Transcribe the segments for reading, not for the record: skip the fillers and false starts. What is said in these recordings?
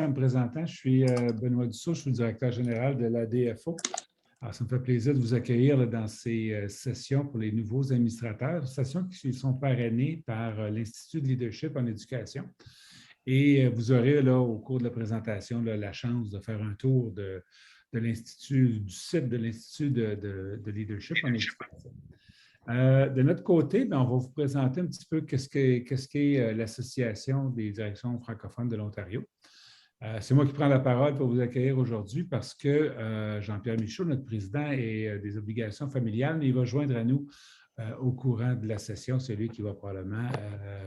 En me présentant, je suis Benoît Dussault, je suis le directeur général de l'ADFO. Alors, ça me fait plaisir de vous accueillir là, dans ces sessions pour les nouveaux administrateurs, sessions qui sont parrainées par l'Institut de leadership en éducation. Et vous aurez là, au cours de la présentation là, la chance de faire un tour de l'Institut, du site de l'Institut de leadership en éducation. De notre côté, bien, on va vous présenter un petit peu qu'est-ce qu'est l'Association des directions francophones de l'Ontario. C'est moi qui prends la parole pour vous accueillir aujourd'hui parce que Jean-Pierre Michaud, notre président, a des obligations familiales, mais il va joindre à nous au courant de la session. C'est lui qui va probablement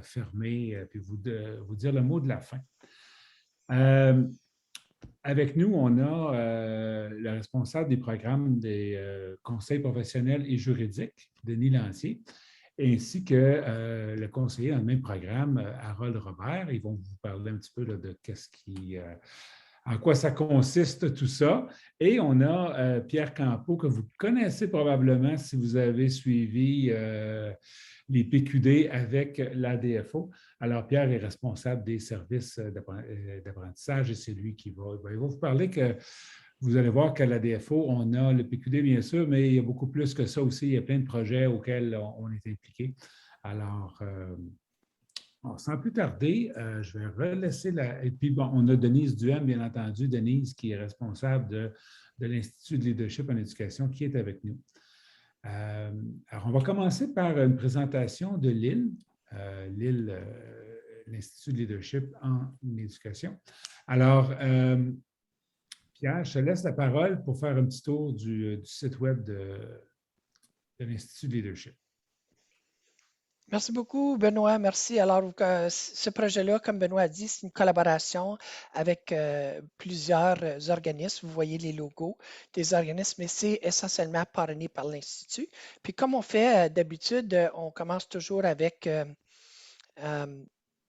fermer puis vous dire le mot de la fin. Avec nous, on a le responsable des programmes des conseils professionnels et juridiques, Denis Lancier, ainsi que le conseiller dans le même programme, Harold Robert. Ils vont vous parler un petit peu là, de en quoi ça consiste tout ça. Et on a Pierre Campeau, que vous connaissez probablement si vous avez suivi les PQD avec l'ADFO. Alors, Pierre est responsable des services d'apprentissage et c'est lui qui va vous parler que vous allez voir qu'à l'ADFO, on a le PQD, bien sûr, mais il y a beaucoup plus que ça aussi. Il y a plein de projets auxquels on est impliqué. Alors, sans plus tarder, je vais relaisser Et puis, bon, on a Denise Duhem, bien entendu, Denise, qui est responsable de l'Institut de leadership en éducation, qui est avec nous. Alors, on va commencer par une présentation de l'IL, l'Institut de leadership en éducation. Alors, Pierre, je te laisse la parole pour faire un petit tour du site web de l'Institut de leadership. Merci beaucoup, Benoît. Merci. Alors, ce projet-là, comme Benoît a dit, c'est une collaboration avec plusieurs organismes. Vous voyez les logos des organismes, mais c'est essentiellement parrainé par l'Institut. Puis, comme on fait d'habitude, on commence toujours avec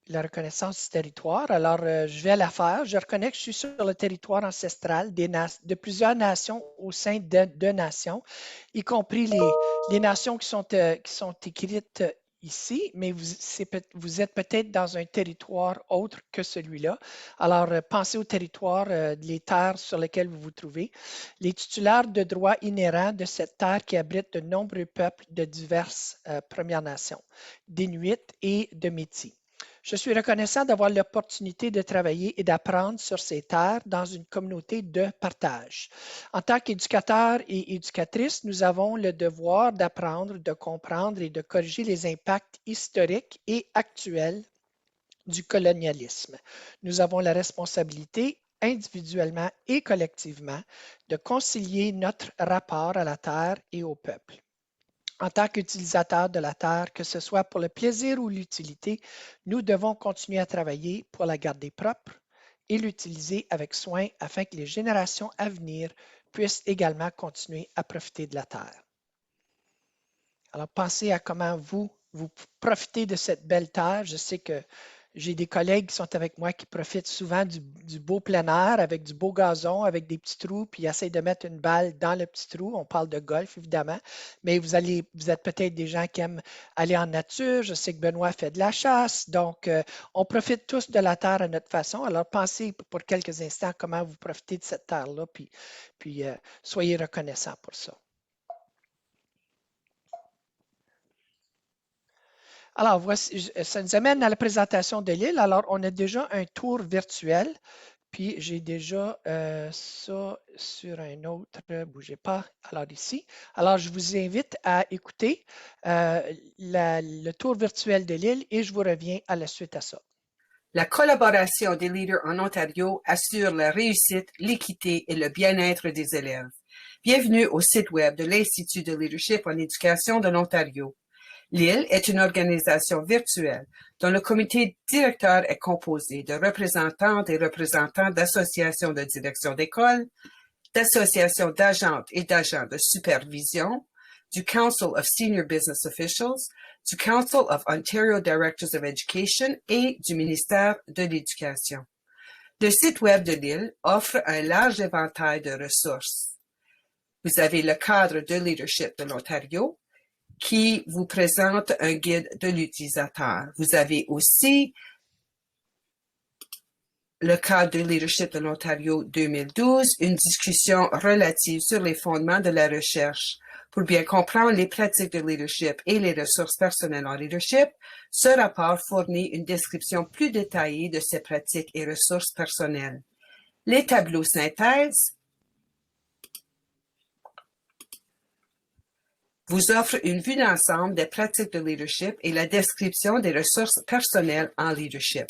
la reconnaissance du territoire. Alors, je vais la faire. Je reconnais que je suis sur le territoire ancestral de plusieurs nations au sein de deux nations, y compris les nations qui sont écrites ici, mais vous êtes peut-être dans un territoire autre que celui-là. Alors, pensez au territoire, les terres sur lesquelles vous vous trouvez. Les titulaires de droits inhérents de cette terre qui abrite de nombreux peuples de diverses Premières Nations, d'Inuits et de Métis. Je suis reconnaissant d'avoir l'opportunité de travailler et d'apprendre sur ces terres dans une communauté de partage. En tant qu'éducateurs et éducatrices, nous avons le devoir d'apprendre, de comprendre et de corriger les impacts historiques et actuels du colonialisme. Nous avons la responsabilité, individuellement et collectivement, de concilier notre rapport à la terre et au peuple. En tant qu'utilisateurs de la terre, que ce soit pour le plaisir ou l'utilité, nous devons continuer à travailler pour la garder propre et l'utiliser avec soin afin que les générations à venir puissent également continuer à profiter de la terre. Alors, pensez à comment vous profitez de cette belle terre. Je sais que j'ai des collègues qui sont avec moi qui profitent souvent du beau plein air avec du beau gazon, avec des petits trous, puis ils essayent de mettre une balle dans le petit trou. On parle de golf, évidemment, mais vous êtes peut-être des gens qui aiment aller en nature. Je sais que Benoît fait de la chasse, donc on profite tous de la terre à notre façon. Alors, pensez pour quelques instants comment vous profitez de cette terre-là, puis soyez reconnaissants pour ça. Alors, voici, ça nous amène à la présentation de l'île. Alors, on a déjà un tour virtuel, puis j'ai déjà ça sur un autre, bougez pas, alors ici. Alors, je vous invite à écouter le tour virtuel de l'île et je vous reviens à la suite à ça. La collaboration des leaders en Ontario assure la réussite, l'équité et le bien-être des élèves. Bienvenue au site web de l'Institut de leadership en éducation de l'Ontario. L'IL est une organisation virtuelle dont le comité directeur est composé de représentantes et représentants d'associations de direction d'école, d'associations d'agentes et d'agents de supervision, du Council of Senior Business Officials, du Council of Ontario Directors of Education et du ministère de l'Éducation. Le site web de l'IL offre un large éventail de ressources. Vous avez le cadre de leadership de l'Ontario, qui vous présente un guide de l'utilisateur. Vous avez aussi le cadre de leadership de l'Ontario 2012, une discussion relative sur les fondements de la recherche. Pour bien comprendre les pratiques de leadership et les ressources personnelles en leadership, ce rapport fournit une description plus détaillée de ces pratiques et ressources personnelles. Les tableaux synthèse vous offrent une vue d'ensemble des pratiques de leadership et la description des ressources personnelles en leadership.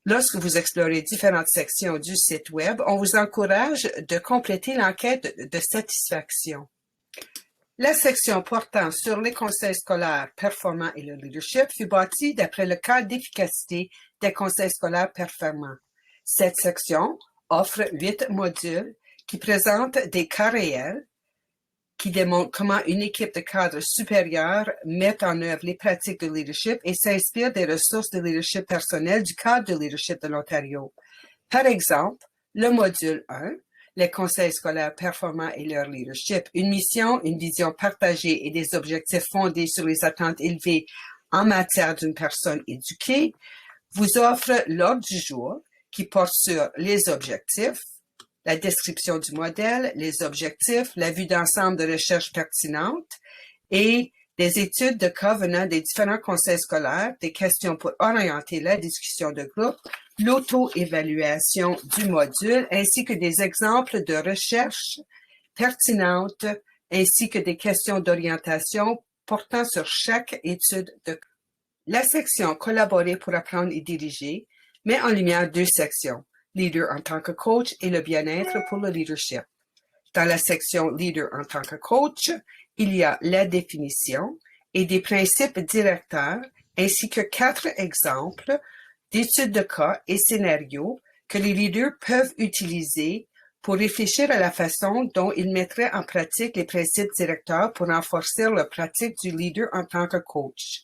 Lorsque vous explorez différentes sections du site Web, on vous encourage de compléter l'enquête de satisfaction. La section portant sur les conseils scolaires performants et le leadership fut bâtie d'après le cadre d'efficacité des conseils scolaires performants. Cette section offre 8 modules qui présentent des cas réels qui démontrent comment une équipe de cadres supérieurs met en œuvre les pratiques de leadership et s'inspire des ressources de leadership personnel du cadre de leadership de l'Ontario. Par exemple, le module 1, les conseils scolaires performants et leur leadership, une mission, une vision partagée et des objectifs fondés sur les attentes élevées en matière d'une personne éduquée, vous offre l'ordre du jour qui porte sur les objectifs, la description du modèle, les objectifs, la vue d'ensemble de recherche pertinente et des études de cas venant des différents conseils scolaires, des questions pour orienter la discussion de groupe, l'auto-évaluation du module, ainsi que des exemples de recherche pertinentes, ainsi que des questions d'orientation portant sur chaque étude de cas. La section Collaborer pour apprendre et diriger met en lumière 2 sections, Leader en tant que coach et le bien-être pour le leadership. Dans la section Leader en tant que coach, il y a la définition et des principes directeurs ainsi que 4 exemples d'études de cas et scénarios que les leaders peuvent utiliser pour réfléchir à la façon dont ils mettraient en pratique les principes directeurs pour renforcer la pratique du leader en tant que coach.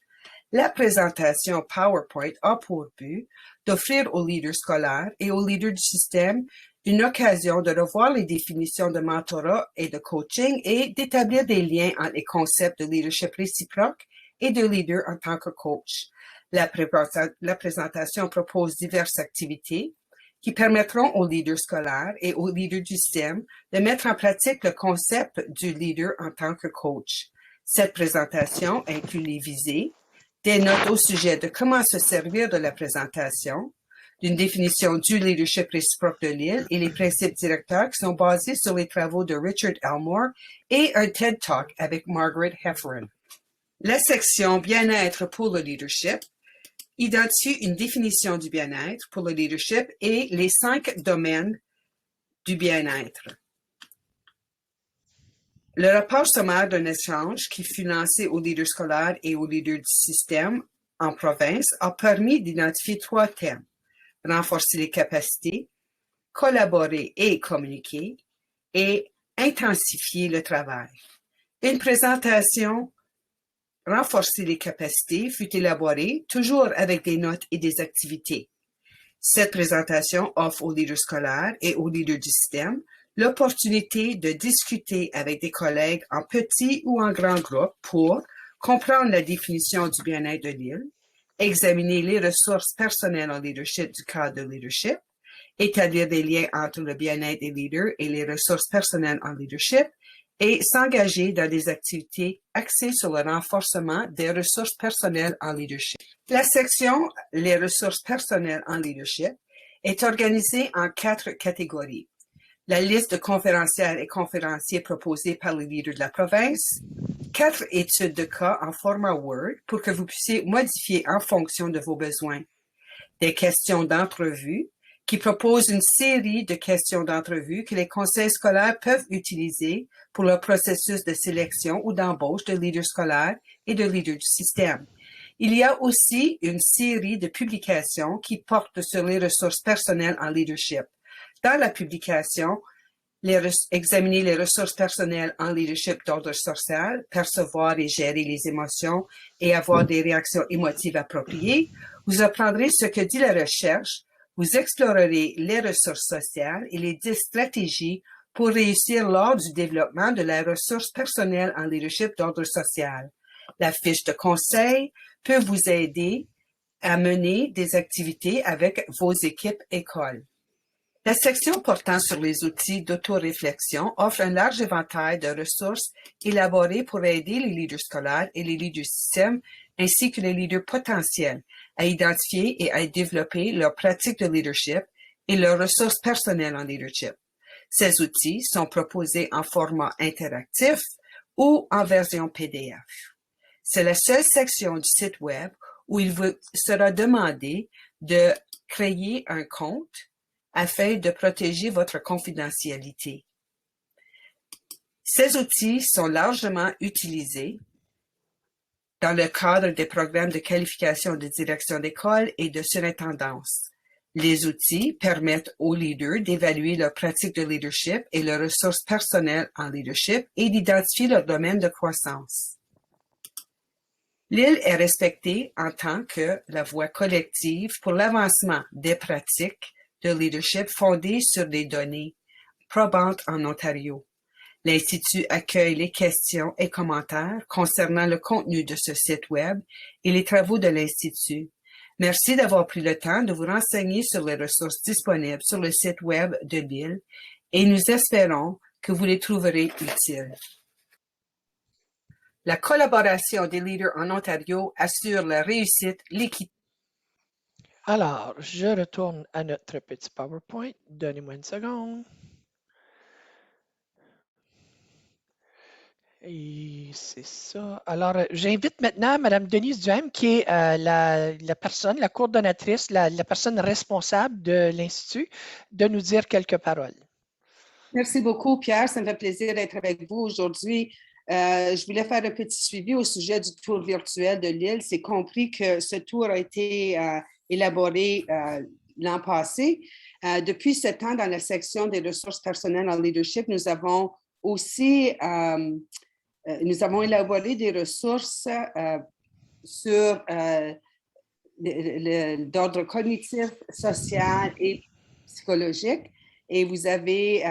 La présentation PowerPoint a pour but d'offrir aux leaders scolaires et aux leaders du système une occasion de revoir les définitions de mentorat et de coaching et d'établir des liens entre les concepts de leadership réciproque et de leader en tant que coach. La présentation propose diverses activités qui permettront aux leaders scolaires et aux leaders du système de mettre en pratique le concept du leader en tant que coach. Cette présentation inclut les visées, des notes au sujet de comment se servir de la présentation, d'une définition du leadership réciproque de l'île et les principes directeurs qui sont basés sur les travaux de Richard Elmore et un TED Talk avec Margaret Heffernan. La section Bien-être pour le leadership identifie une définition du bien-être pour le leadership et les 5 domaines du bien-être. Le rapport sommaire d'un échange qui fut lancé aux leaders scolaires et aux leaders du système en province a permis d'identifier 3 thèmes. Renforcer les capacités, collaborer et communiquer, et intensifier le travail. Une présentation Renforcer les capacités fut élaborée toujours avec des notes et des activités. Cette présentation offre aux leaders scolaires et aux leaders du système l'opportunité de discuter avec des collègues en petits ou en grands groupes pour comprendre la définition du bien-être de l'île, examiner les ressources personnelles en leadership du cadre de leadership, établir des liens entre le bien-être des leaders et les ressources personnelles en leadership et s'engager dans des activités axées sur le renforcement des ressources personnelles en leadership. La section « Les ressources personnelles en leadership » est organisée en 4 catégories. La liste de conférencières et conférenciers proposés par les leaders de la province, 4 études de cas en format Word pour que vous puissiez modifier en fonction de vos besoins, des questions d'entrevue qui proposent une série de questions d'entrevue que les conseils scolaires peuvent utiliser pour le processus de sélection ou d'embauche de leaders scolaires et de leaders du système. Il y a aussi une série de publications qui portent sur les ressources personnelles en leadership. Dans la publication, examiner les ressources personnelles en leadership d'ordre social, percevoir et gérer les émotions et avoir des réactions émotives appropriées, vous apprendrez ce que dit la recherche, vous explorerez les ressources sociales et les 10 stratégies pour réussir lors du développement de la ressource personnelle en leadership d'ordre social. La fiche de conseil peut vous aider à mener des activités avec vos équipes écoles. La section portant sur les outils d'autoréflexion offre un large éventail de ressources élaborées pour aider les leaders scolaires et les leaders du système, ainsi que les leaders potentiels, à identifier et à développer leurs pratiques de leadership et leurs ressources personnelles en leadership. Ces outils sont proposés en format interactif ou en version PDF. C'est la seule section du site Web où il vous sera demandé de créer un compte afin de protéger votre confidentialité. Ces outils sont largement utilisés dans le cadre des programmes de qualification de direction d'école et de surintendance. Les outils permettent aux leaders d'évaluer leurs pratiques de leadership et leurs ressources personnelles en leadership et d'identifier leur domaine de croissance. L'IL est respectée en tant que la voie collective pour l'avancement des pratiques de leadership fondées sur des données probantes en Ontario. L'Institut accueille les questions et commentaires concernant le contenu de ce site Web et les travaux de l'Institut. Merci d'avoir pris le temps de vous renseigner sur les ressources disponibles sur le site Web de l'IL et nous espérons que vous les trouverez utiles. La collaboration des leaders en Ontario assure la réussite, l'équité. Alors, je retourne à notre petit PowerPoint. Donnez-moi une seconde. Et c'est ça. Alors, j'invite maintenant Mme Denise Duhem, qui est la personne, la coordonnatrice, la personne responsable de l'Institut, de nous dire quelques paroles. Merci beaucoup, Pierre. Ça me fait plaisir d'être avec vous aujourd'hui. Je voulais faire un petit suivi au sujet du tour virtuel de l'île. C'est compris que ce tour a été élaboré l'an passé. Depuis 7 ans, dans la section des ressources personnelles en leadership, nous avons aussi élaboré des ressources sur d'ordre cognitif, social et psychologique. Et vous avez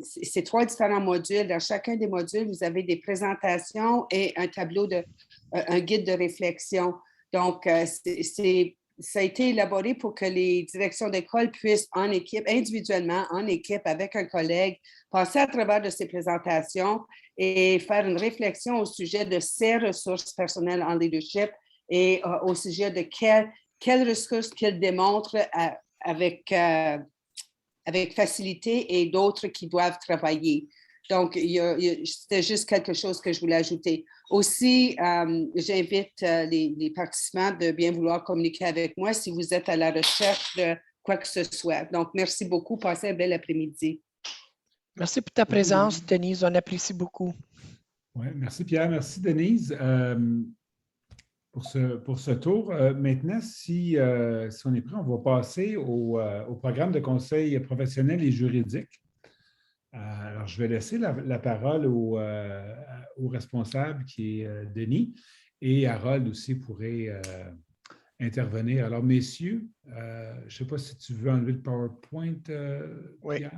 ces 3 différents modules. Dans chacun des modules, vous avez des présentations et un tableau un guide de réflexion. Donc, ça a été élaboré pour que les directions d'école puissent en équipe, individuellement, en équipe, avec un collègue, passer à travers de ces présentations et faire une réflexion au sujet de ces ressources personnelles en leadership et au sujet de quelles ressources qu'ils démontrent avec facilité et d'autres qui doivent travailler. Donc, c'était juste quelque chose que je voulais ajouter. Aussi, j'invite les participants de bien vouloir communiquer avec moi si vous êtes à la recherche de quoi que ce soit. Donc, merci beaucoup. Passez un bel après-midi. Merci pour ta présence, Denise. On apprécie beaucoup. Oui, merci Pierre. Merci Denise pour ce tour. Maintenant, si on est prêt, on va passer au programme de conseil professionnel et juridique. Alors, je vais laisser la parole au responsable qui est Denis, et Harold aussi pourrait intervenir. Alors, messieurs, je ne sais pas si tu veux enlever le PowerPoint, oui. Pierre.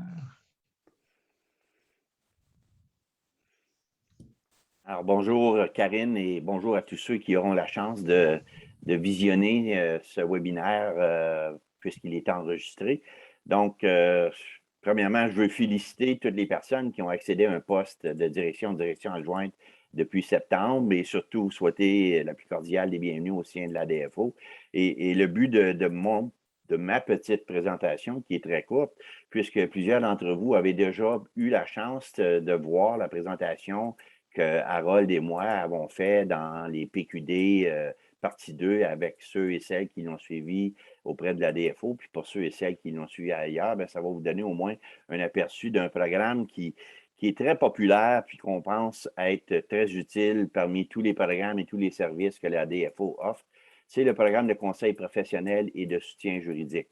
Alors, bonjour Karine et bonjour à tous ceux qui auront la chance de visionner ce webinaire puisqu'il est enregistré. Donc, premièrement, je veux féliciter toutes les personnes qui ont accédé à un poste de direction adjointe depuis septembre et surtout souhaiter la plus cordiale des bienvenus au sein de la DFO. Et le but de ma petite présentation, qui est très courte, puisque plusieurs d'entre vous avaient déjà eu la chance de voir la présentation que Harold et moi avons fait dans les PQD partie 2 avec ceux et celles qui l'ont suivi auprès de la DFO. Puis pour ceux et celles qui l'ont suivi ailleurs, bien, ça va vous donner au moins un aperçu d'un programme qui est très populaire puis qu'on pense être très utile parmi tous les programmes et tous les services que la DFO offre. C'est le programme de conseil professionnel et de soutien juridique.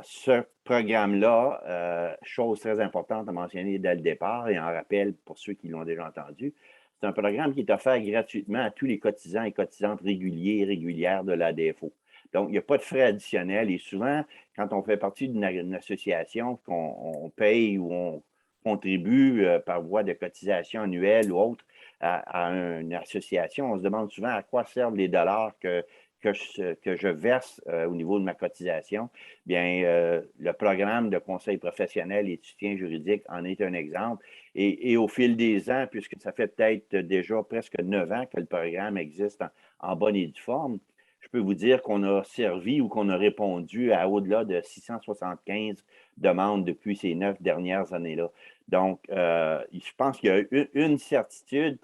Ce programme-là, chose très importante à mentionner dès le départ et en rappel pour ceux qui l'ont déjà entendu, c'est un programme qui est offert gratuitement à tous les cotisants et cotisantes réguliers et régulières de la DFO. Donc, il n'y a pas de frais additionnels et souvent, quand on fait partie d'une association, qu'on paye ou on contribue par voie de cotisation annuelle ou autre à une association, on se demande souvent à quoi servent les dollars que que je verse au niveau de ma cotisation, bien, le programme de conseil professionnel et de soutien juridique en est un exemple. Et au fil des ans, puisque ça fait peut-être déjà presque 9 ans que le programme existe en bonne et due forme, je peux vous dire qu'on a servi ou qu'on a répondu à au-delà de 675 demandes depuis ces 9 dernières années-là. Donc, je pense qu'il y a une certitude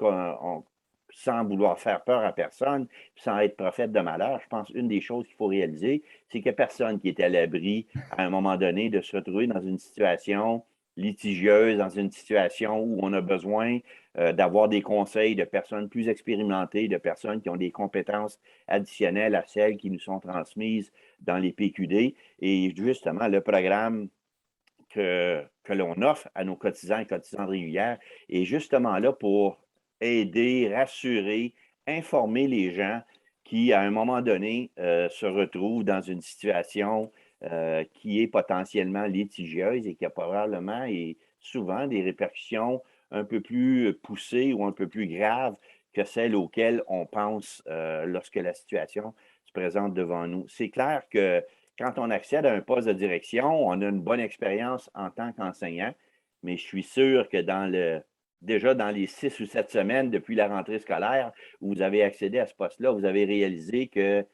sans vouloir faire peur à personne, sans être prophète de malheur, je pense une des choses qu'il faut réaliser, c'est qu'il n'y a personne qui est à l'abri à un moment donné de se retrouver dans une situation litigieuse, dans une situation où on a besoin d'avoir des conseils de personnes plus expérimentées, de personnes qui ont des compétences additionnelles à celles qui nous sont transmises dans les PQD. Et justement, le programme que l'on offre à nos cotisants et cotisantes régulières est justement là pour aider, rassurer, informer les gens qui, à un moment donné, se retrouvent dans une situation qui est potentiellement litigieuse et qui a probablement et souvent des répercussions un peu plus poussées ou un peu plus graves que celles auxquelles on pense lorsque la situation se présente devant nous. C'est clair que quand on accède à un poste de direction, on a une bonne expérience en tant qu'enseignant, mais je suis sûr que déjà dans les 6 ou 7 semaines depuis la rentrée scolaire où vous avez accédé à ce poste-là, vous avez réalisé que,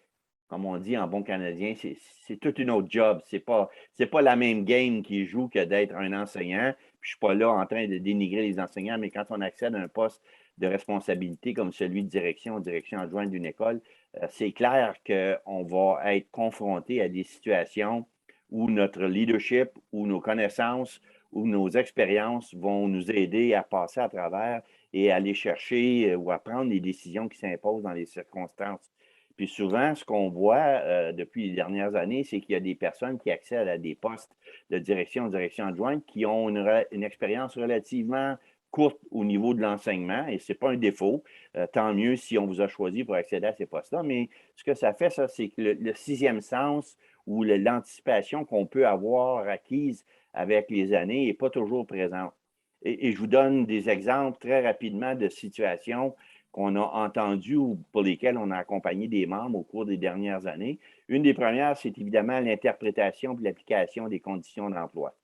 comme on dit en bon canadien, c'est toute une autre job. C'est pas la même game qui joue que d'être un enseignant. Puis je ne suis pas là en train de dénigrer les enseignants, mais quand on accède à un poste de responsabilité comme celui de direction adjointe d'une école, c'est clair qu'on va être confronté à des situations où notre leadership, où nos connaissances, où nos expériences vont nous aider à passer à travers et aller chercher ou à prendre les décisions qui s'imposent dans les circonstances. Puis souvent, ce qu'on voit depuis les dernières années, c'est qu'il y a des personnes qui accèdent à des postes de direction adjointe qui ont une expérience relativement courte au niveau de l'enseignement, et ce n'est pas un défaut. Tant mieux si on vous a choisi pour accéder à ces postes-là, mais ce que ça fait, ça, c'est que le sixième sens ou l'anticipation qu'on peut avoir acquise avec les années n'est pas toujours présente. Et je vous donne des exemples très rapidement de situations qu'on a entendues ou pour lesquelles on a accompagné des membres au cours des dernières années. Une des premières, c'est évidemment l'interprétation et l'application des conditions d'emploi.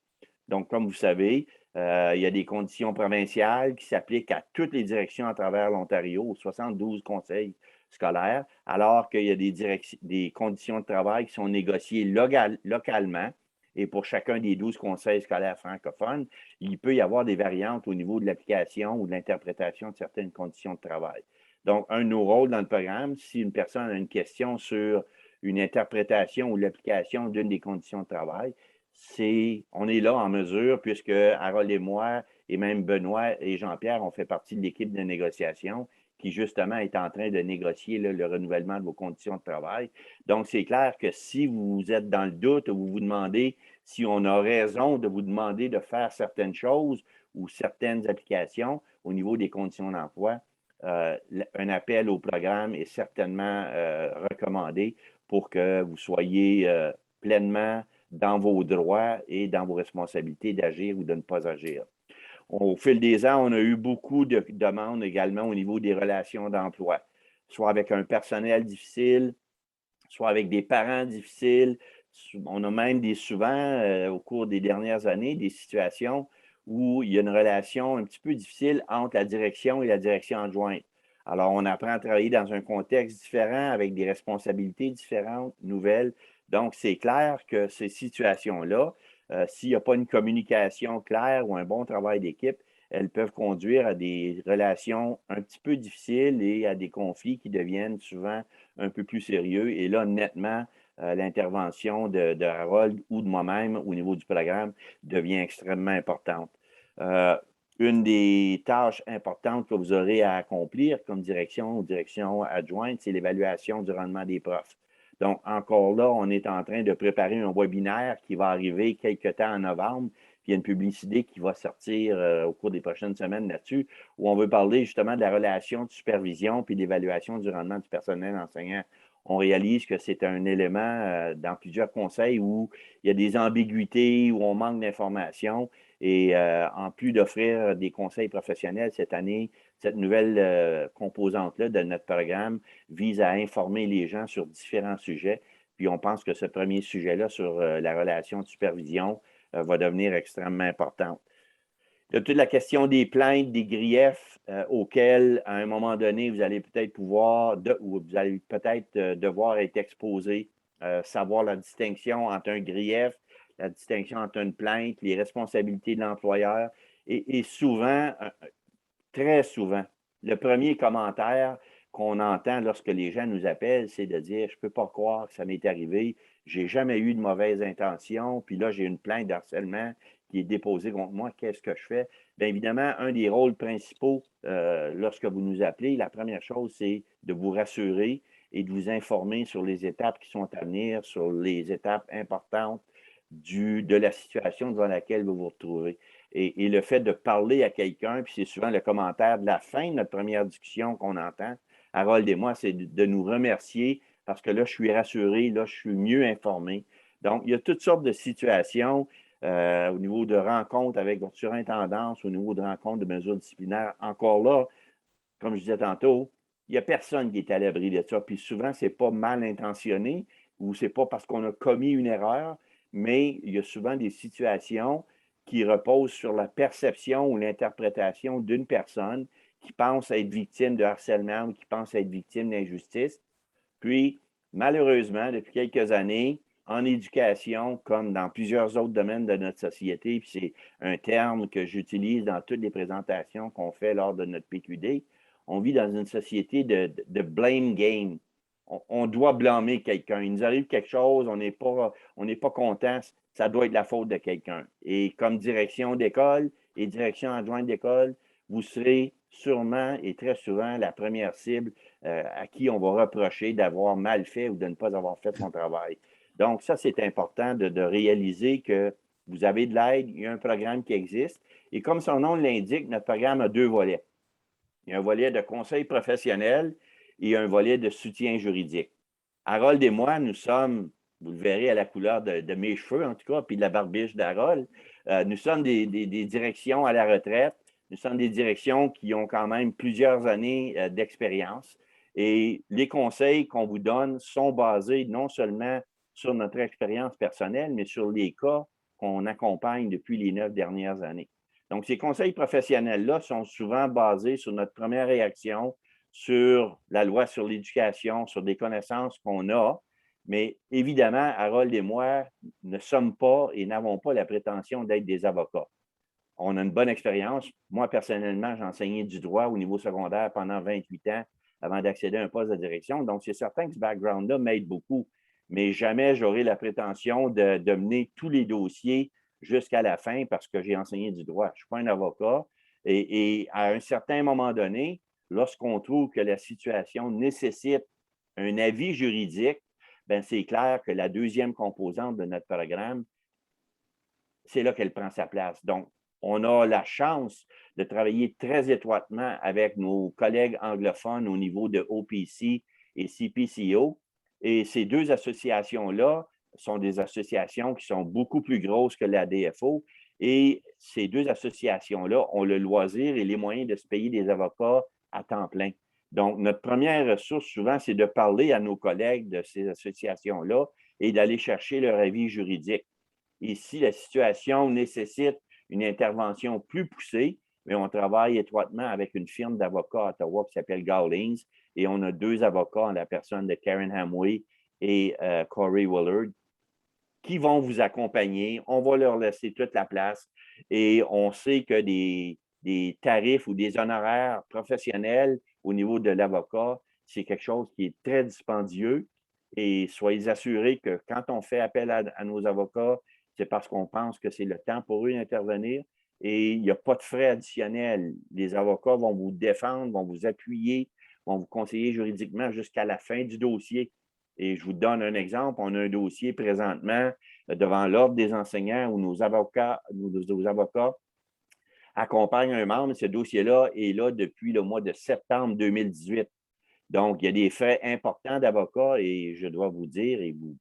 Donc, comme vous savez, il y a des conditions provinciales qui s'appliquent à toutes les directions à travers l'Ontario, aux 72 conseils scolaires, alors qu'il y a des conditions de travail qui sont négociées localement. Et pour chacun des 12 conseils scolaires francophones, il peut y avoir des variantes au niveau de l'application ou de l'interprétation de certaines conditions de travail. Donc, un de nos rôles dans le programme, si une personne a une question sur une interprétation ou l'application d'une des conditions de travail, on est là en mesure, puisque Harold et moi, et même Benoît et Jean-Pierre ont fait partie de l'équipe de négociation qui, justement, est en train de négocier le renouvellement de vos conditions de travail. Donc, c'est clair que si vous êtes dans le doute ou vous vous demandez si on a raison de vous demander de faire certaines choses ou certaines applications au niveau des conditions d'emploi, un appel au programme est certainement recommandé pour que vous soyez pleinement dans vos droits et dans vos responsabilités d'agir ou de ne pas agir. Au fil des ans, on a eu beaucoup de demandes également au niveau des relations d'emploi, soit avec un personnel difficile, soit avec des parents difficiles. On a même souvent, au cours des dernières années, des situations où il y a une relation un petit peu difficile entre la direction et la direction adjointe. Alors, on apprend à travailler dans un contexte différent, avec des responsabilités différentes, nouvelles. Donc, c'est clair que ces situations-là, s'il n'y a pas une communication claire ou un bon travail d'équipe, elles peuvent conduire à des relations un petit peu difficiles et à des conflits qui deviennent souvent un peu plus sérieux. Et là, nettement, l'intervention de Harold ou de moi-même au niveau du programme devient extrêmement importante. Une des tâches importantes que vous aurez à accomplir comme direction ou direction adjointe, c'est l'évaluation du rendement des profs. Donc, encore là, on est en train de préparer un webinaire qui va arriver quelque temps en novembre. Puis il y a une publicité qui va sortir au cours des prochaines semaines là-dessus, où on veut parler justement de la relation de supervision puis d'évaluation du rendement du personnel enseignant. on réalise que c'est un élément dans plusieurs conseils où il y a des ambiguïtés, où on manque d'informations. Et en plus d'offrir des conseils professionnels cette année, cette nouvelle composante-là de notre programme vise à informer les gens sur différents sujets. Puis on pense que ce premier sujet-là sur la relation de supervision va devenir extrêmement importante. Il y a toute la question des plaintes, des griefs auxquels, à un moment donné, vous allez peut-être ou vous allez peut-être devoir être exposé, savoir la distinction entre un grief, la distinction entre une plainte, les responsabilités de l'employeur. Et souvent, très souvent, le premier commentaire qu'on entend lorsque les gens nous appellent, c'est de dire « Je ne peux pas croire que ça m'est arrivé, je n'ai jamais eu de mauvaise intention, puis là, j'ai une plainte d'harcèlement qui est déposée contre moi, qu'est-ce que je fais? » Bien évidemment, un des rôles principaux lorsque vous nous appelez, la première chose, c'est de vous rassurer et de vous informer sur les étapes qui sont à venir, sur les étapes importantes de la situation devant laquelle vous vous retrouvez. Et le fait de parler à quelqu'un, puis c'est souvent le commentaire de la fin de notre première discussion qu'on entend, Harold et moi, c'est de nous remercier parce que là, je suis rassuré, là, je suis mieux informé. Donc, il y a toutes sortes de situations au niveau de rencontres avec votre surintendance, au niveau de rencontres de mesures disciplinaires. Encore là, comme je disais tantôt, il n'y a personne qui est à l'abri de ça. Puis souvent, ce n'est pas mal intentionné ou ce n'est pas parce qu'on a commis une erreur, mais il y a souvent des situations qui reposent sur la perception ou l'interprétation d'une personne qui pense être victime de harcèlement ou qui pense être victime d'injustice. Puis, malheureusement, depuis quelques années, en éducation, comme dans plusieurs autres domaines de notre société, puis c'est un terme que j'utilise dans toutes les présentations qu'on fait lors de notre PQD, on vit dans une société de blame game. On doit blâmer quelqu'un. Il nous arrive quelque chose, on n'est pas content, ça doit être la faute de quelqu'un. Et comme direction d'école et direction adjointe d'école, vous serez sûrement et très souvent la première cible à qui on va reprocher d'avoir mal fait ou de ne pas avoir fait son travail. Donc, ça, c'est important de réaliser que vous avez de l'aide, il y a un programme qui existe. Et comme son nom l'indique, notre programme a 2 volets. Il y a un volet de conseil professionnel et un volet de soutien juridique. Harold et moi, nous sommes, vous le verrez à la couleur de mes cheveux en tout cas, puis de la barbiche d'Harold, nous sommes des directions à la retraite. Nous sommes des directions qui ont quand même plusieurs années d'expérience. Et les conseils qu'on vous donne sont basés non seulement sur notre expérience personnelle, mais sur les cas qu'on accompagne depuis les 9 dernières années. Donc, ces conseils professionnels-là sont souvent basés sur notre première réaction, sur la loi sur l'éducation, sur des connaissances qu'on a. Mais évidemment, Harold et moi ne sommes pas et n'avons pas la prétention d'être des avocats. On a une bonne expérience. Moi, personnellement, j'ai enseigné du droit au niveau secondaire pendant 28 ans avant d'accéder à un poste de direction. Donc, c'est certain que ce background-là m'aide beaucoup. Mais jamais j'aurai la prétention de mener tous les dossiers jusqu'à la fin parce que j'ai enseigné du droit. Je ne suis pas un avocat. Et à un certain moment donné, lorsqu'on trouve que la situation nécessite un avis juridique, bien, c'est clair que la deuxième composante de notre programme, c'est là qu'elle prend sa place. Donc, on a la chance de travailler très étroitement avec nos collègues anglophones au niveau de OPC et CPCO. Et ces 2 associations-là sont des associations qui sont beaucoup plus grosses que la DFO. Et ces 2 associations-là ont le loisir et les moyens de se payer des avocats à temps plein. Donc, notre première ressource, souvent, c'est de parler à nos collègues de ces associations-là et d'aller chercher leur avis juridique. Et si la situation nécessite une intervention plus poussée, mais on travaille étroitement avec une firme d'avocats à Ottawa qui s'appelle Gowlings et on a 2 avocats en la personne de Karen Hamway et Corey Willard qui vont vous accompagner. On va leur laisser toute la place et on sait que des tarifs ou des honoraires professionnels au niveau de l'avocat, c'est quelque chose qui est très dispendieux et soyez assurés que quand on fait appel à nos avocats, c'est parce qu'on pense que c'est le temps pour eux d'intervenir et il n'y a pas de frais additionnels. Les avocats vont vous défendre, vont vous appuyer, vont vous conseiller juridiquement jusqu'à la fin du dossier. Et je vous donne un exemple. On a un dossier présentement devant l'Ordre des enseignants où nos avocats accompagnent un membre. Ce dossier-là est là depuis le mois de septembre 2018. Donc, il y a des frais importants d'avocats et je dois vous dire, et vous,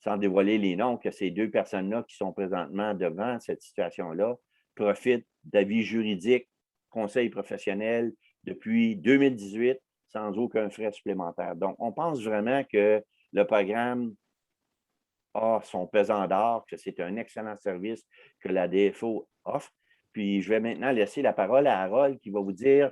sans dévoiler les noms, que ces deux personnes-là qui sont présentement devant cette situation-là profitent d'avis juridiques, conseils professionnels depuis 2018 sans aucun frais supplémentaire. Donc, on pense vraiment que le programme a son pesant d'or, que c'est un excellent service que la DFO offre. Puis, je vais maintenant laisser la parole à Harold qui va vous dire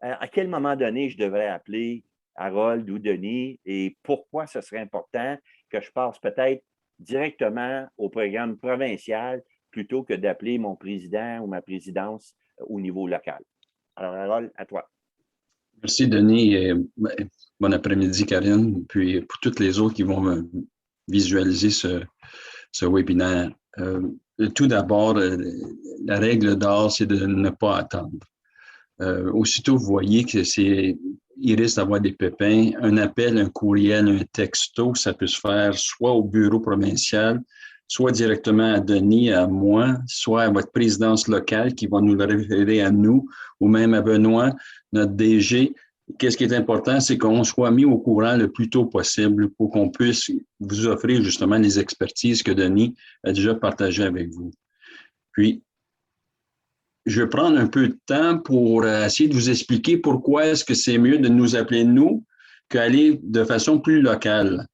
à quel moment donné je devrais appeler Harold ou Denis et pourquoi ce serait important que je passe peut-être directement au programme provincial plutôt que d'appeler mon président ou ma présidence au niveau local. Alors, Harold, à toi. Merci, Denis. Et bon après-midi, Karine. Puis pour toutes les autres qui vont visualiser ce webinaire. Tout d'abord, la règle d'or, c'est de ne pas attendre. Aussitôt, vous voyez il risque d'avoir des pépins. Un appel, un courriel, un texto, ça peut se faire soit au bureau provincial, soit directement à Denis, à moi, soit à votre présidence locale qui va nous le référer à nous, ou même à Benoît, notre DG. Qu'est-ce qui est important, c'est qu'on soit mis au courant le plus tôt possible pour qu'on puisse vous offrir justement les expertises que Denis a déjà partagées avec vous. Puis, je vais prendre un peu de temps pour essayer de vous expliquer pourquoi est-ce que c'est mieux de nous appeler nous qu'aller de façon plus locale.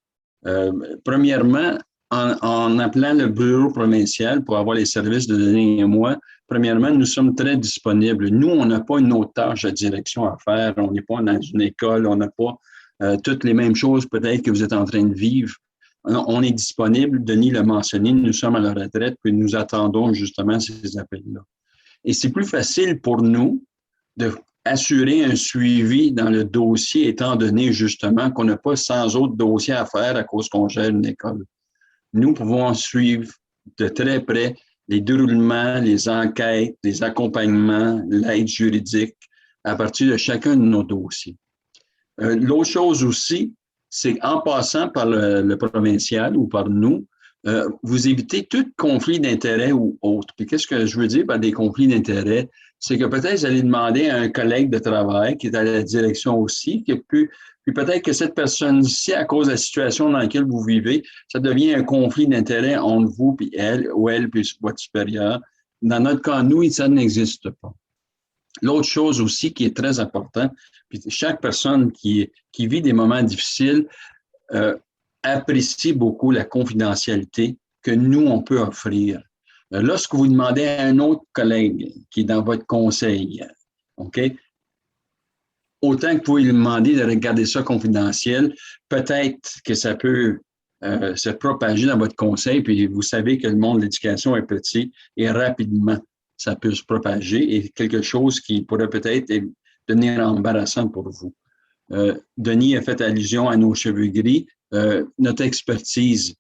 Premièrement, en appelant le bureau provincial pour avoir les services de Denis et moi, premièrement, nous sommes très disponibles. Nous, on n'a pas une autre tâche de direction à faire. On n'est pas dans une école. On n'a pas toutes les mêmes choses peut-être que vous êtes en train de vivre. On est disponible. Denis l'a mentionné, nous sommes à la retraite, puis nous attendons justement ces appels-là. Et c'est plus facile pour nous d'assurer un suivi dans le dossier, étant donné justement qu'on n'a pas 100 autres dossiers à faire à cause qu'on gère une école. Nous pouvons suivre de très près les déroulements, les enquêtes, les accompagnements, l'aide juridique à partir de chacun de nos dossiers. L'autre chose aussi, c'est en passant par le provincial ou par nous, vous évitez tout conflit d'intérêts ou autre. Puis qu'est-ce que je veux dire par des conflits d'intérêts? C'est que peut-être vous allez demander à un collègue de travail qui est à la direction aussi, puis peut-être que cette personne-ci, à cause de la situation dans laquelle vous vivez, ça devient un conflit d'intérêts entre vous puis elle, ou elle puis votre supérieur. Dans notre cas, nous, ça n'existe pas. L'autre chose aussi qui est très important, puis chaque personne qui vit des moments difficiles apprécie beaucoup la confidentialité que nous, on peut offrir. Lorsque vous demandez à un autre collègue qui est dans votre conseil, OK, autant que vous pouvez lui demander de regarder ça confidentiel, peut-être que ça peut se propager dans votre conseil, puis vous savez que le monde de l'éducation est petit et rapidement, ça peut se propager et quelque chose qui pourrait peut-être devenir embarrassant pour vous. Denis a fait allusion à nos cheveux gris, notre expertise.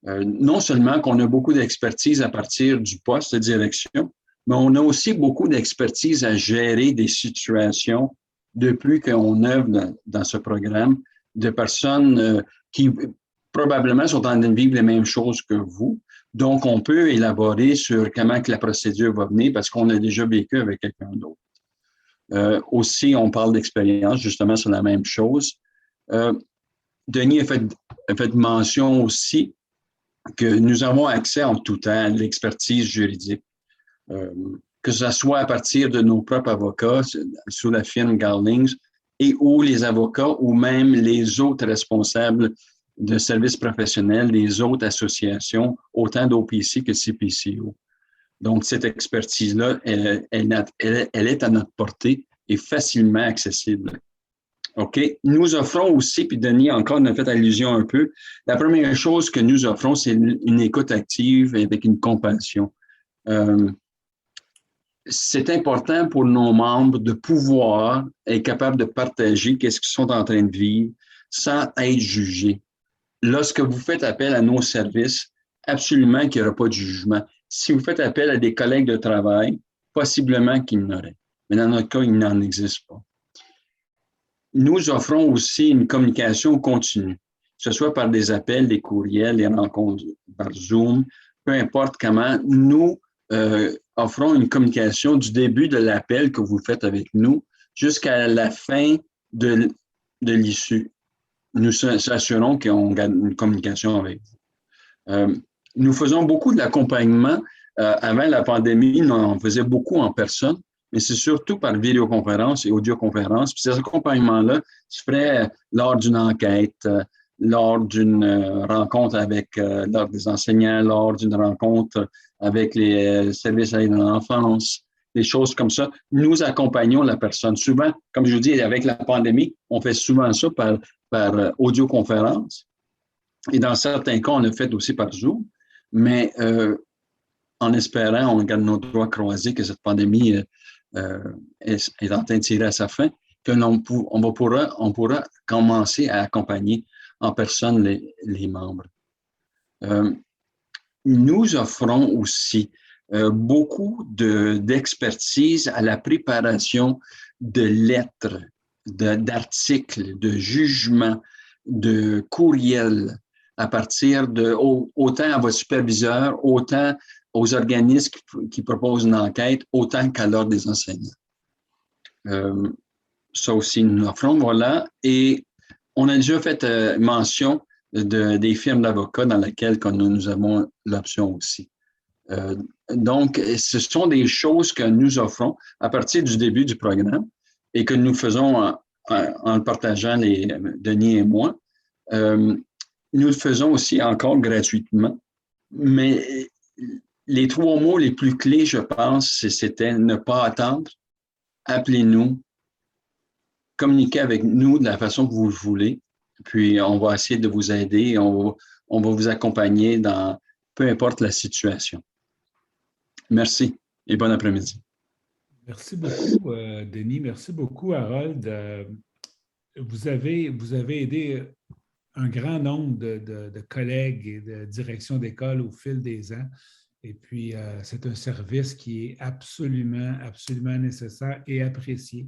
Non seulement qu'on a beaucoup d'expertise à partir du poste de direction, mais on a aussi beaucoup d'expertise à gérer des situations depuis qu'on œuvre dans ce programme, de personnes qui probablement sont en train de vivre les mêmes choses que vous. Donc, on peut élaborer sur comment que la procédure va venir parce qu'on a déjà vécu avec quelqu'un d'autre. Aussi, on parle d'expérience, justement, sur la même chose. Denis a fait mention aussi que nous avons accès en tout temps à l'expertise juridique, que ce soit à partir de nos propres avocats sous la firme Garlings et ou les avocats ou même les autres responsables de services professionnels, les autres associations, autant d'OPC que CPCO. Donc, cette expertise-là, elle est à notre portée et facilement accessible. OK. Nous offrons aussi, puis Denis encore en a fait allusion un peu, la première chose que nous offrons, c'est une écoute active avec une compassion. C'est important pour nos membres de pouvoir être capables de partager qu'est-ce qu'ils sont en train de vivre sans être jugés. Lorsque vous faites appel à nos services, absolument qu'il n'y aura pas de jugement. Si vous faites appel à des collègues de travail, possiblement qu'il y en aurait. Mais dans notre cas, il n'en existe pas. Nous offrons aussi une communication continue, que ce soit par des appels, des courriels, des rencontres par Zoom, peu importe comment. Nous offrons une communication du début de l'appel que vous faites avec nous jusqu'à la fin de de l'issue. Nous s'assurons qu'on garde une communication avec vous. Nous faisons beaucoup de l'accompagnement. Avant la pandémie, on faisait beaucoup en personne, mais c'est surtout par vidéoconférence et audioconférence. Puis ces accompagnements-là se feraient lors d'une enquête, lors d'une rencontre avec lors des enseignants, lors d'une rencontre avec les services à l'aide à l'enfance, des choses comme ça. Nous accompagnons la personne. Souvent, comme je vous dis, avec la pandémie, on fait souvent ça par audioconférence. Et dans certains cas, on le fait aussi par Zoom. Mais en espérant, on garde nos doigts croisés que cette pandémie est en train de tirer à sa fin, qu'on pourra commencer à accompagner en personne les membres. Nous offrons aussi beaucoup d'expertise à la préparation de lettres, d'articles, de jugements, de courriels, à partir de autant à votre superviseur, autant aux organismes qui proposent une enquête, autant qu'à l'ordre des enseignants. Ça aussi, nous l'offrons, voilà. Et on a déjà fait mention des firmes d'avocats dans lesquelles nous avons l'option aussi. Donc, ce sont des choses que nous offrons à partir du début du programme et que nous faisons en partageant, Denis et moi. Nous le faisons aussi encore gratuitement, mais les 3 mots les plus clés, je pense, c'était ne pas attendre, appelez-nous, communiquez avec nous de la façon que vous le voulez, puis on va essayer de vous aider, on va vous accompagner dans peu importe la situation. Merci et bon après-midi. Merci beaucoup, Denis. Merci beaucoup, Harold. Vous avez aidé un grand nombre de collègues et de directions d'école au fil des ans. Et puis, c'est un service qui est absolument, absolument nécessaire et apprécié.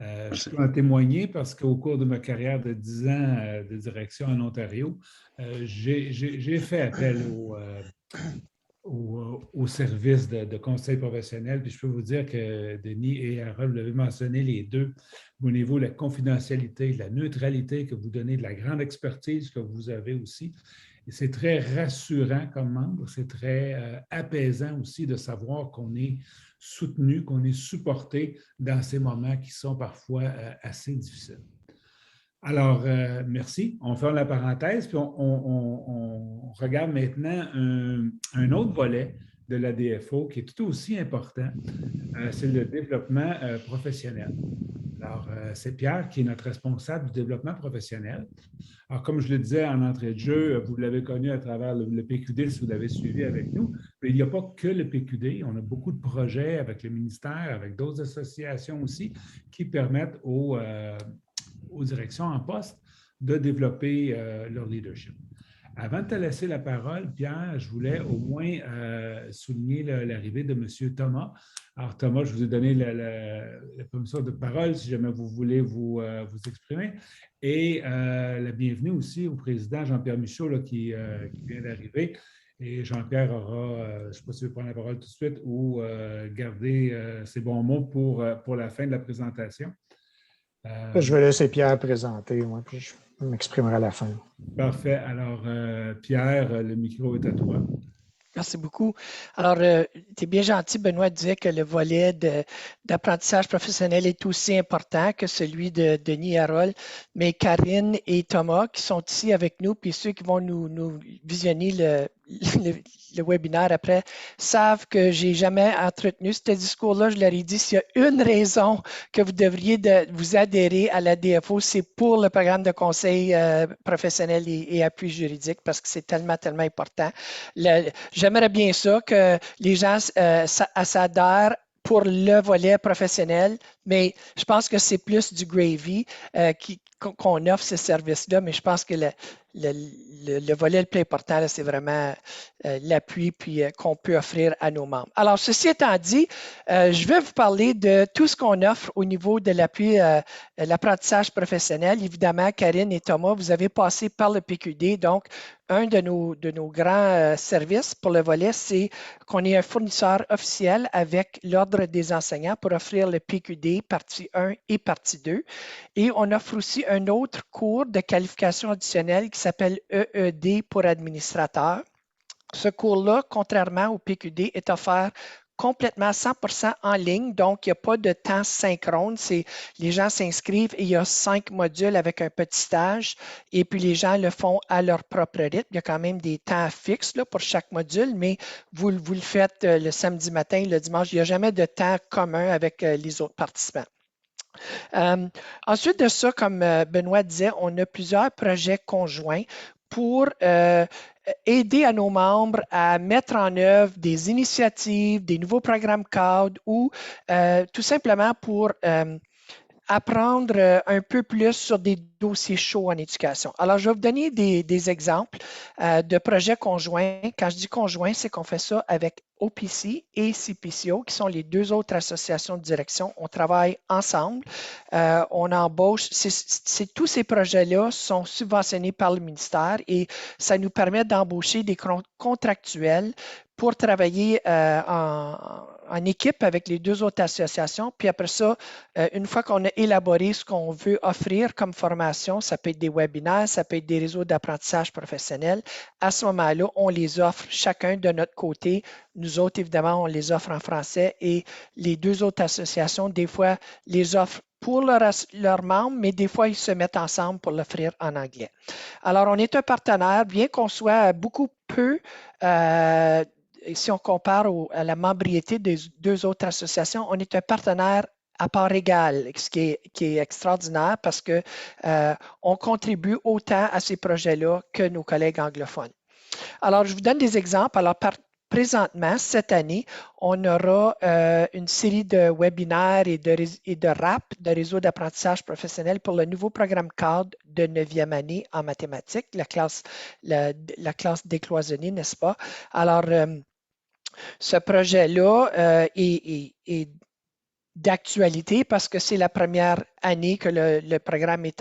Je peux en témoigner parce qu'au cours de ma carrière de 10 ans de direction en Ontario, j'ai fait appel au service de conseil professionnel. Puis je peux vous dire que Denis et Harold, vous l'avez mentionné les deux, au niveau de la confidentialité, de la neutralité que vous donnez, de la grande expertise que vous avez aussi. Et c'est très rassurant comme membre, c'est très apaisant aussi de savoir qu'on est soutenu, qu'on est supporté dans ces moments qui sont parfois assez difficiles. Alors, merci. On ferme la parenthèse, puis on regarde maintenant un autre volet de la DFO qui est tout aussi important, c'est le développement professionnel. Alors, c'est Pierre qui est notre responsable du développement professionnel. Alors, comme je le disais en entrée de jeu, vous l'avez connu à travers le PQD si vous l'avez suivi avec nous, mais il n'y a pas que le PQD. On a beaucoup de projets avec le ministère, avec d'autres associations aussi, qui permettent aux directions en poste de développer leur leadership. Avant de te laisser la parole, Pierre, je voulais au moins souligner l'arrivée de M. Thomas. Alors, Thomas, je vous ai donné la permission de parole si jamais vous voulez vous exprimer. Et la bienvenue aussi au président Jean-Pierre Michaud là, qui vient d'arriver. Et Jean-Pierre aura, je ne sais pas s'il veut prendre la parole tout de suite ou garder ses bons mots pour la fin de la présentation. Je vais laisser Pierre présenter, moi, puis je m'exprimerai à la fin. Parfait. Alors, Pierre, le micro est à toi. Merci beaucoup. Alors, tu es bien gentil, Benoît, de dire que le volet d'apprentissage professionnel est aussi important que celui de Denis et Harold, mais Karine et Thomas qui sont ici avec nous, puis ceux qui vont nous visionner le webinaire après, savent que je n'ai jamais entretenu ce discours-là. Je leur ai dit, s'il y a une raison que vous devriez vous adhérer à la DFO, c'est pour le programme de conseil professionnel et appui juridique, parce que c'est tellement, tellement important. J'aimerais bien ça, que les gens s'adhèrent pour le volet professionnel, mais je pense que c'est plus du gravy qu'on offre ce service-là, mais je pense que le volet le plus important, c'est vraiment l'appui qu'on peut offrir à nos membres. Alors, ceci étant dit, je vais vous parler de tout ce qu'on offre au niveau de l'appui, l'apprentissage professionnel. Évidemment, Karine et Thomas, vous avez passé par le PQD, donc un de nos grands services pour le volet, c'est qu'on est un fournisseur officiel avec l'Ordre des enseignants pour offrir le PQD partie 1 et partie 2. Et on offre aussi un autre cours de qualification additionnelle qui s'appelle EED pour administrateur. Ce cours-là, contrairement au PQD, est offert complètement 100% en ligne, donc il n'y a pas de temps synchrone. Les gens s'inscrivent et il y a 5 modules avec un petit stage et puis les gens le font à leur propre rythme. Il y a quand même des temps fixes là, pour chaque module, mais vous le faites le samedi matin, le dimanche. Il n'y a jamais de temps commun avec les autres participants. Ensuite de ça, comme Benoît disait, on a plusieurs projets conjoints pour aider à nos membres à mettre en œuvre des initiatives, des nouveaux programmes cadres ou tout simplement pour apprendre un peu plus sur des dossiers chauds en éducation. Alors, je vais vous donner des exemples de projets conjoints. Quand je dis conjoint, c'est qu'on fait ça avec OPC et CPCO, qui sont les 2 autres associations de direction. On travaille ensemble. On embauche. Tous ces projets-là sont subventionnés par le ministère et ça nous permet d'embaucher des contractuels pour travailler en équipe avec les 2 autres associations. Puis après ça, une fois qu'on a élaboré ce qu'on veut offrir comme formation, ça peut être des webinaires, ça peut être des réseaux d'apprentissage professionnel. À ce moment-là, on les offre chacun de notre côté. Nous autres, évidemment, on les offre en français et les 2 autres associations, des fois, les offrent pour leurs membres, mais des fois, ils se mettent ensemble pour l'offrir en anglais. Alors, on est un partenaire, bien qu'on soit beaucoup peu si on compare à la membriété des 2 autres associations, on est un partenaire à part égale, ce qui est extraordinaire parce qu'on contribue autant à ces projets-là que nos collègues anglophones. Alors, je vous donne des exemples. Alors, présentement, cette année, on aura une série de webinaires et de RAP, de réseau d'apprentissage professionnel pour le nouveau programme cadre de 9e année en mathématiques, la classe décloisonnée, n'est-ce pas? Alors, ce projet-là est d'actualité parce que c'est la première année que le programme est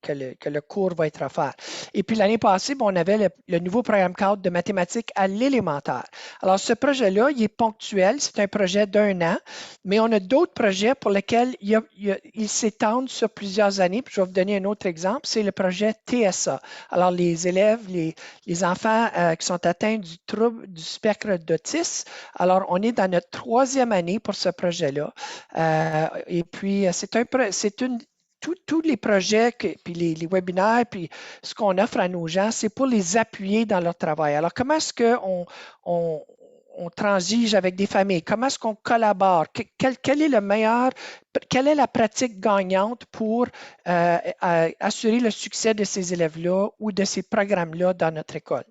que le cours va être offert. Et puis l'année passée, on avait le nouveau programme cadre de mathématiques à l'élémentaire. Alors ce projet-là, il est ponctuel, c'est un projet d'1 an, mais on a d'autres projets pour lesquels il s'étendent sur plusieurs années. Puis je vais vous donner un autre exemple, c'est le projet TSA. Alors les élèves, les enfants qui sont atteints du trouble du spectre d'autisme, alors on est dans notre 3e année pour ce projet-là. Et puis, tous les projets, puis les webinaires, puis ce qu'on offre à nos gens, c'est pour les appuyer dans leur travail. Alors, comment est-ce qu'on transige avec des familles? Comment est-ce qu'on collabore? Quel est le meilleur, quelle est la pratique gagnante pour assurer le succès de ces élèves-là ou de ces programmes-là dans notre école?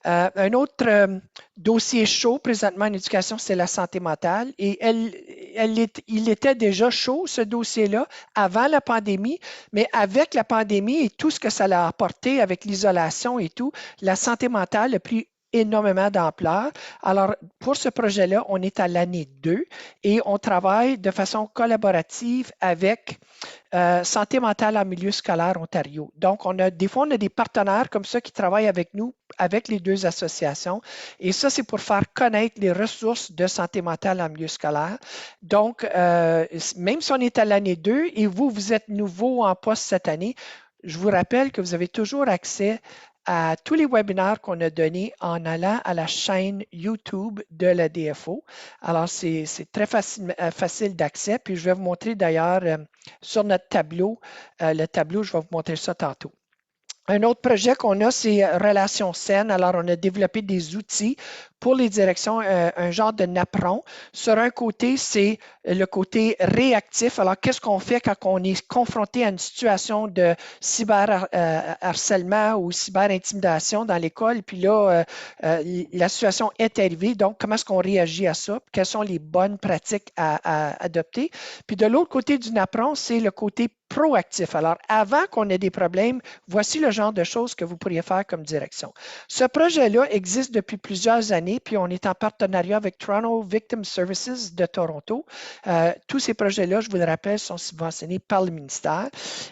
Un autre dossier chaud présentement en éducation, c'est la santé mentale. Et il était déjà chaud, ce dossier-là, avant la pandémie, mais avec la pandémie et tout ce que ça a apporté avec l'isolation et tout, la santé mentale a pris énormément d'ampleur. Alors, pour ce projet-là, on est à l'année 2 et on travaille de façon collaborative avec Santé mentale en milieu scolaire Ontario. Donc, des fois, on a des partenaires comme ça qui travaillent avec nous, avec les 2 associations. Et ça, c'est pour faire connaître les ressources de santé mentale en milieu scolaire. Donc, même si on est à l'année 2 et vous êtes nouveau en poste cette année, je vous rappelle que vous avez toujours accès à tous les webinaires qu'on a donnés en allant à la chaîne YouTube de la DFO. Alors, c'est très facile d'accès. Puis, je vais vous montrer d'ailleurs sur notre tableau. Le tableau, je vais vous montrer ça tantôt. Un autre projet qu'on a, c'est Relations saines. Alors, on a développé des outils pour les directions, un genre de napperon. Sur un côté, c'est le côté réactif. Alors, qu'est-ce qu'on fait quand on est confronté à une situation de cyberharcèlement ou cyberintimidation dans l'école? Puis là, la situation est arrivée. Donc, comment est-ce qu'on réagit à ça? Quelles sont les bonnes pratiques à adopter? Puis de l'autre côté du napperon, c'est le côté proactif. Alors, avant qu'on ait des problèmes, voici le genre de choses que vous pourriez faire comme direction. Ce projet-là existe depuis plusieurs années, puis on est en partenariat avec Toronto Victim Services de Toronto. Tous ces projets-là, je vous le rappelle, sont subventionnés par le ministère.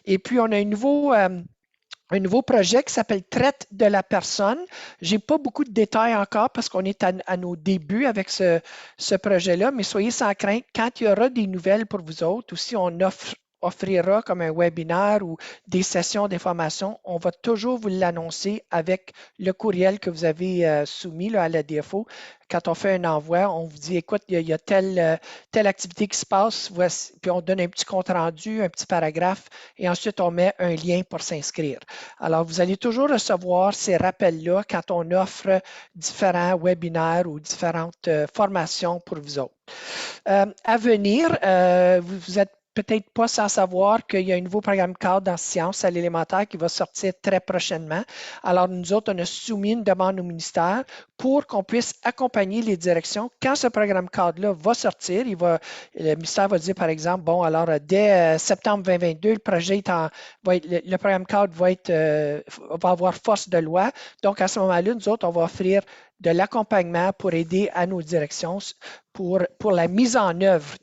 Et puis, on a un nouveau projet qui s'appelle Traite de la personne. Je n'ai pas beaucoup de détails encore parce qu'on est à nos débuts avec ce projet-là, mais soyez sans crainte, quand il y aura des nouvelles pour vous autres, ou si on offrira comme un webinaire ou des sessions d'information, on va toujours vous l'annoncer avec le courriel que vous avez soumis là, à la DFO. Quand on fait un envoi, on vous dit, écoute, il y a telle activité qui se passe, voici, puis on donne un petit compte-rendu, un petit paragraphe, et ensuite on met un lien pour s'inscrire. Alors, vous allez toujours recevoir ces rappels-là quand on offre différents webinaires ou différentes formations pour vous autres. À venir, vous êtes peut-être pas sans savoir qu'il y a un nouveau programme cadre en sciences à l'élémentaire qui va sortir très prochainement. Alors, nous autres, on a soumis une demande au ministère pour qu'on puisse accompagner les directions. Quand ce programme cadre-là va sortir, le ministère va dire, par exemple, bon, alors, dès septembre 2022, le programme cadre va avoir force de loi. Donc, à ce moment-là, nous autres, on va offrir de l'accompagnement pour aider à nos directions pour la mise en œuvre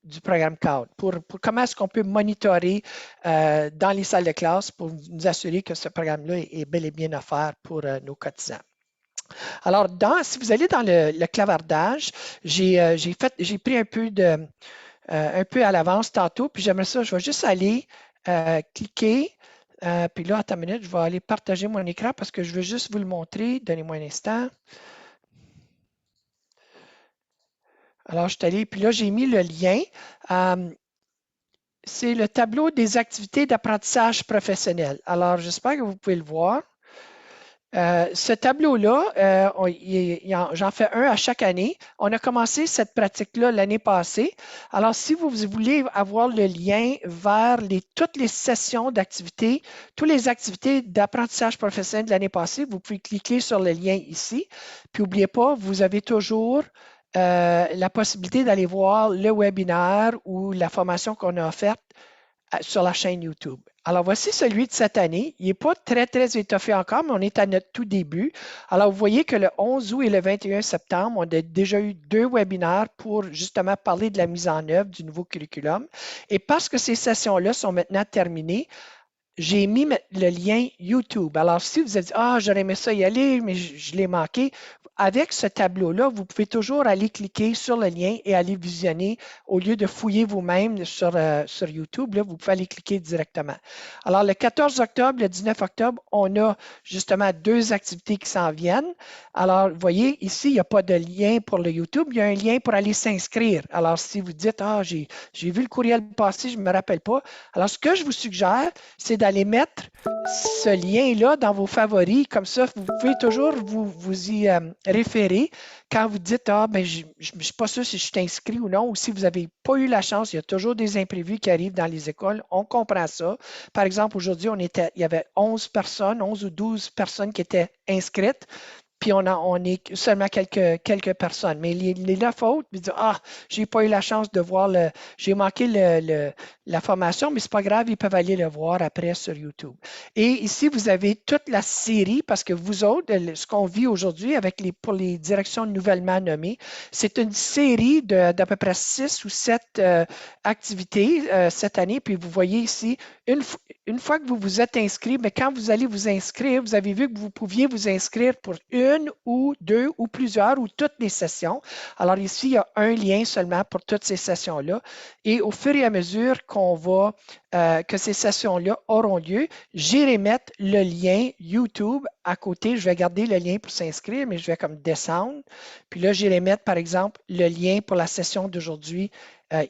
du programme cadre, pour comment est-ce qu'on peut monitorer dans les salles de classe pour nous assurer que ce programme-là est bel et bien offert pour nos cotisants. Alors, si vous allez dans le clavardage, j'ai pris un peu à l'avance tantôt, puis j'aimerais ça, je vais juste aller cliquer. Puis là, attends une minute, je vais aller partager mon écran parce que je veux juste vous le montrer. Donnez-moi un instant. Alors, je suis allé, puis là, j'ai mis le lien. C'est le tableau des activités d'apprentissage professionnel. Alors, j'espère que vous pouvez le voir. Ce tableau-là, j'en fais un à chaque année. On a commencé cette pratique-là l'année passée. Alors, si vous voulez avoir le lien vers toutes les sessions d'activités, toutes les activités d'apprentissage professionnel de l'année passée, vous pouvez cliquer sur le lien ici. Puis, n'oubliez pas, vous avez toujours la possibilité d'aller voir le webinaire ou la formation qu'on a offerte sur la chaîne YouTube. Alors, voici celui de cette année. Il n'est pas très, très étoffé encore, mais on est à notre tout début. Alors, vous voyez que le 11 août et le 21 septembre, on a déjà eu 2 webinaires pour justement parler de la mise en œuvre du nouveau curriculum. Et parce que ces sessions-là sont maintenant terminées, j'ai mis le lien YouTube. Alors, si vous êtes dit, j'aurais aimé ça y aller, mais je l'ai manqué, avec ce tableau-là, vous pouvez toujours aller cliquer sur le lien et aller visionner au lieu de fouiller vous-même sur YouTube. Là, vous pouvez aller cliquer directement. Alors, le 14 octobre, le 19 octobre, on a justement 2 activités qui s'en viennent. Alors, vous voyez, ici, il n'y a pas de lien pour le YouTube, il y a un lien pour aller s'inscrire. Alors, si vous dites, j'ai vu le courriel passer, je ne me rappelle pas. Alors, ce que je vous suggère, c'est d'aller mettre ce lien-là dans vos favoris. Comme ça, vous pouvez toujours vous y référer quand vous dites, je ne suis pas sûr si je suis inscrit ou non, ou si vous n'avez pas eu la chance, il y a toujours des imprévus qui arrivent dans les écoles. On comprend ça. Par exemple, aujourd'hui, il y avait 11 ou 12 personnes qui étaient inscrites. Puis on est seulement quelques personnes. Mais les 9 autres, ils disent, j'ai pas eu la chance de voir j'ai manqué la formation, mais c'est pas grave, ils peuvent aller le voir après sur YouTube. Et ici, vous avez toute la série, parce que vous autres, ce qu'on vit aujourd'hui pour les directions nouvellement nommées, c'est une série d'à peu près 6 ou 7 activités cette année. Puis vous voyez ici, une fois que vous vous êtes inscrit, mais quand vous allez vous inscrire, vous avez vu que vous pouviez vous inscrire pour une ou 2 ou plusieurs ou toutes les sessions. Alors ici, il y a un lien seulement pour toutes ces sessions-là. Et au fur et à mesure que ces sessions-là auront lieu, j'irai mettre le lien YouTube à côté. Je vais garder le lien pour s'inscrire, mais je vais comme descendre. Puis là, j'irai mettre, par exemple, le lien pour la session d'aujourd'hui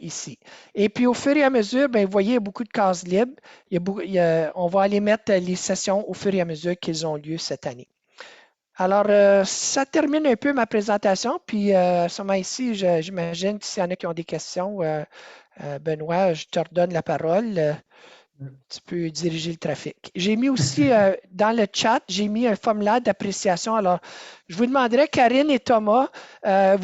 ici. Et puis, au fur et à mesure, vous voyez, il y a beaucoup de cases libres. On va aller mettre les sessions au fur et à mesure qu'elles ont lieu cette année. Alors, ça termine un peu ma présentation. Puis, seulement ici, j'imagine que s'il y en a qui ont des questions, Benoît, je te redonne la parole. tu peux diriger le trafic. J'ai mis aussi dans le chat, j'ai mis un formulaire d'appréciation. Alors, je vous demanderais, Karine et Thomas, il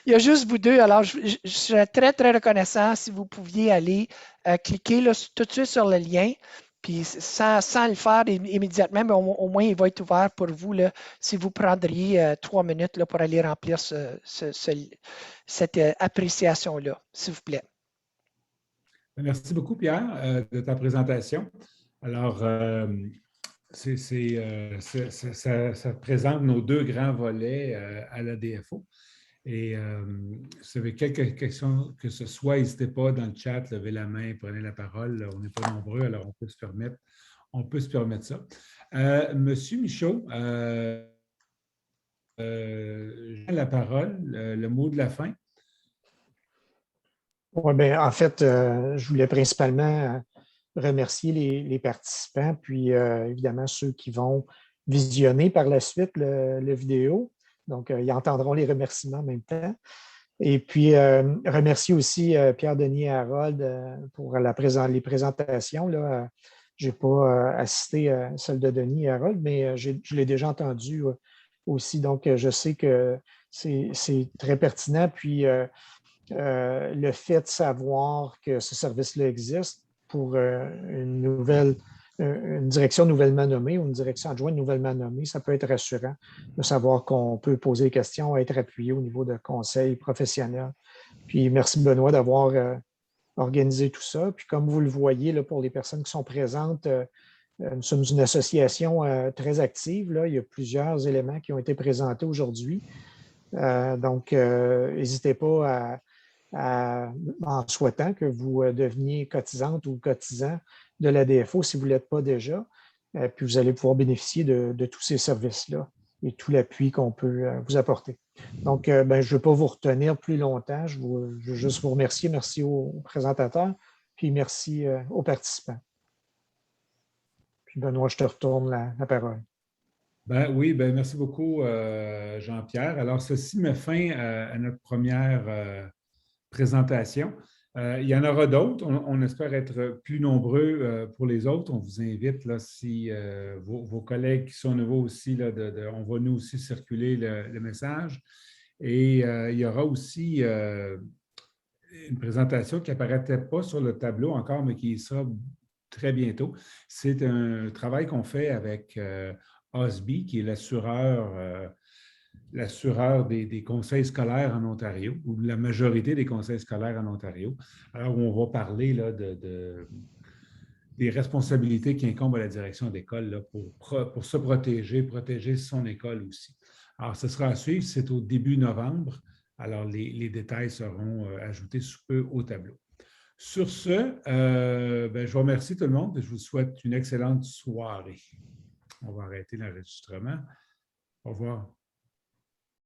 y a juste vous deux. Alors, je serais très, très reconnaissant si vous pouviez aller cliquer là, tout de suite sur le lien. Puis sans le faire immédiatement, mais au moins, il va être ouvert pour vous là, si vous prendriez 3 minutes là, pour aller remplir cette appréciation-là, s'il vous plaît. Merci beaucoup, Pierre, de ta présentation. Alors, ça présente nos deux grands volets à la DFO. Et si vous avez quelques questions, que ce soit, n'hésitez pas dans le chat, levez la main, prenez la parole. Là, on n'est pas nombreux, alors on peut se permettre ça. Monsieur Michaud, j'ai la parole, le mot de la fin. Oui, bien, en fait, je voulais principalement remercier les participants, puis évidemment ceux qui vont visionner par la suite le vidéo. Donc, ils entendront les remerciements en même temps. Et puis, remercier aussi Pierre-Denis et Harold pour les présentations. Je n'ai pas assisté à celle de Denis et Harold, mais je l'ai déjà entendu aussi. Donc, je sais que c'est très pertinent. Puis, le fait de savoir que ce service-là existe pour une direction nouvellement nommée ou une direction adjointe nouvellement nommée, ça peut être rassurant de savoir qu'on peut poser des questions, être appuyé au niveau de conseils professionnels. Puis merci Benoît d'avoir organisé tout ça. Puis comme vous le voyez, là, pour les personnes qui sont présentes, nous sommes une association très active. Là. Il y a plusieurs éléments qui ont été présentés aujourd'hui. Donc, n'hésitez pas en souhaitant que vous deveniez cotisante ou cotisant de la DFO si vous ne l'êtes pas déjà. Puis vous allez pouvoir bénéficier de tous ces services-là et tout l'appui qu'on peut vous apporter. Donc, je ne veux pas vous retenir plus longtemps. Je veux juste vous remercier. Merci aux présentateurs, puis merci aux participants. Puis Benoît, je te retourne la parole. Oui, merci beaucoup, Jean-Pierre. Alors, ceci met fin à notre première présentation. Il y en aura d'autres. On espère être plus nombreux pour les autres. On vous invite, là, si vos collègues qui sont nouveaux aussi, là, on va nous aussi circuler le message. Et il y aura aussi une présentation qui n'apparaît pas sur le tableau encore, mais qui sera très bientôt. C'est un travail qu'on fait avec OSBI, qui est l'assureur des conseils scolaires en Ontario, ou la majorité des conseils scolaires en Ontario. Alors, on va parler là, des responsabilités qui incombent à la direction d'école pour se protéger son école aussi. Alors, ce sera à suivre, c'est au début novembre. Alors, les détails seront ajoutés sous peu au tableau. Sur ce, je vous remercie tout le monde et je vous souhaite une excellente soirée. On va arrêter l'enregistrement. Au revoir.